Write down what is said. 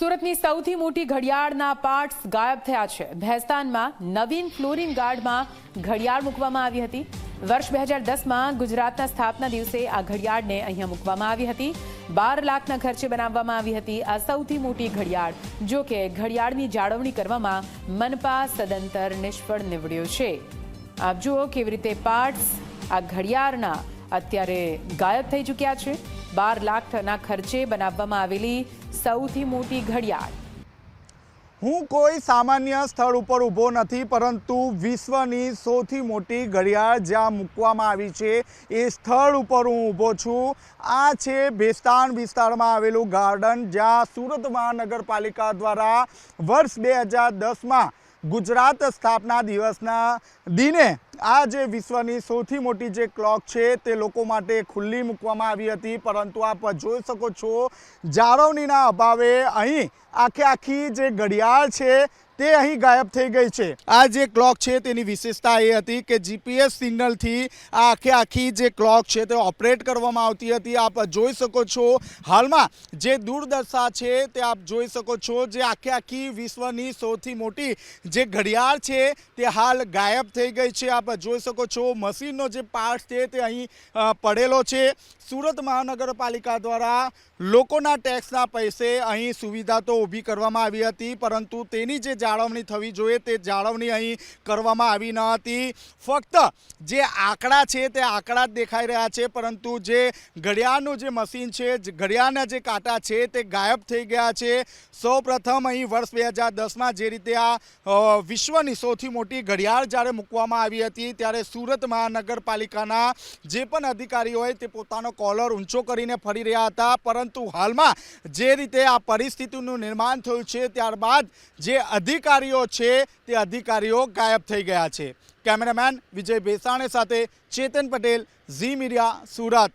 સુરતની સૌથી મોટી ઘડિયાળના પાર્ટ્સ ગાયબ થયા છે। ભેસ્તાનમાં નવીન ફ્લોરિંગ ગાર્ડમાં ઘડિયાળ મૂકવામાં આવી હતી। વર્ષ 2010માં ગુજરાતના સ્થાપના દિવસે આ ઘડિયાળને અહીંયા મૂકવામાં આવી હતી। 12 લાખના ખર્ચે બનાવવામાં આવી હતી આ સૌથી મોટી ઘડિયાળ। જો કે ઘડિયાળની જાળવણી કરવામાં મનપા સદંતર નિષ્ફળ નીવડ્યો છે। આપ જુઓ કેવી રીતે પાર્ટ્સ આ ઘડિયાળના અત્યારે ગાયબ થઈ ચૂક્યા છે। 12 લાખના ખર્ચે બનાવવામાં આવેલી સૌથી મોટી ઘડિયાળ। હું કોઈ સામાન્ય સ્થળ ઉપર ઊભો નથી, પરંતુ વિશ્વની સૌથી મોટી ઘડિયાળ જ્યાં મૂકવામાં આવી છે એ સ્થળ ઉપર હું ઊભો છું। આ છે ભેસ્તાન વિસ્તારમાં આવેલું ગાર્ડન, જ્યાં સુરત મહાનગરપાલિકા દ્વારા વર્ષ 2010માં ગુજરાત સ્થાપના દિવસના દિને આ જે વિશ્વની સૌથી મોટી જે ક્લોક છે તે લોકો માટે ખુલ્લી મૂકવામાં આવી હતી, પરંતુ આપ જોઈ શકો છો જાળવણીના અભાવે અહીં આખી જે ઘડિયાળ છે તે અહીં ગાયબ થઈ ગઈ છે। આ જે ક્લોક છે તેની વિશેષતા એ હતી કે જીપીએસ સિગ્નલથી આ આખી જે ક્લોક છે તે ઓપરેટ કરવામાં આવતી હતી। આપ જોઈ શકો છો હાલમાં જે દૂરદર્શા છે તે આપ જોઈ શકો છો। જે આખી વિશ્વની સૌથી મોટી જે ઘડિયાળ છે તે હાલ ગાયબ થઈ ગઈ છે। આપ જોઈ શકો છો મશીનનો જે પાર્ટ છે તે અહીં પડેલો છે। સુરત મહાનગરપાલિકા દ્વારા લોકોના ટેક્સના પૈસે અહીં સુવિધા તો ઊભી કરવામાં આવી હતી, પરંતુ તેની જે જાળવણી થવી જોઈએ તે જાળવણી અહીં કરવામાં આવી ન હતી। ફક્ત જે આંકડા છે તે આંકડા જ દેખાઈ રહ્યા છે, પરંતુ જે ઘડિયાળનું જે મશીન છે, ઘડિયાળના જે કાંટા છે તે ગાયબ થઈ ગયા છે। સૌપ્રથમ અહીં વર્ષ 2010માં જે રીતે આ વિશ્વની સૌથી મોટી ઘડિયાળ જ્યારે મૂકવામાં આવી હતી ત્યારે સુરત મહાનગરપાલિકાના જે પણ અધિકારીઓ હોય તે પોતાનો કોલર ઊંચો કરીને ફરી રહ્યા હતા, પરંતુ હાલમાં જે રીતે આ પરિસ્થિતિનું નિર્માણ થયું છે ત્યારબાદ જે અધિકારીઓ છે તે અધિકારીઓ ગાયબ થઈ ગયા છે। કેમેરામેન વિજય ભેસાણે સાથે ચેતન પટેલ, ઝી મીડિયા, સુરત।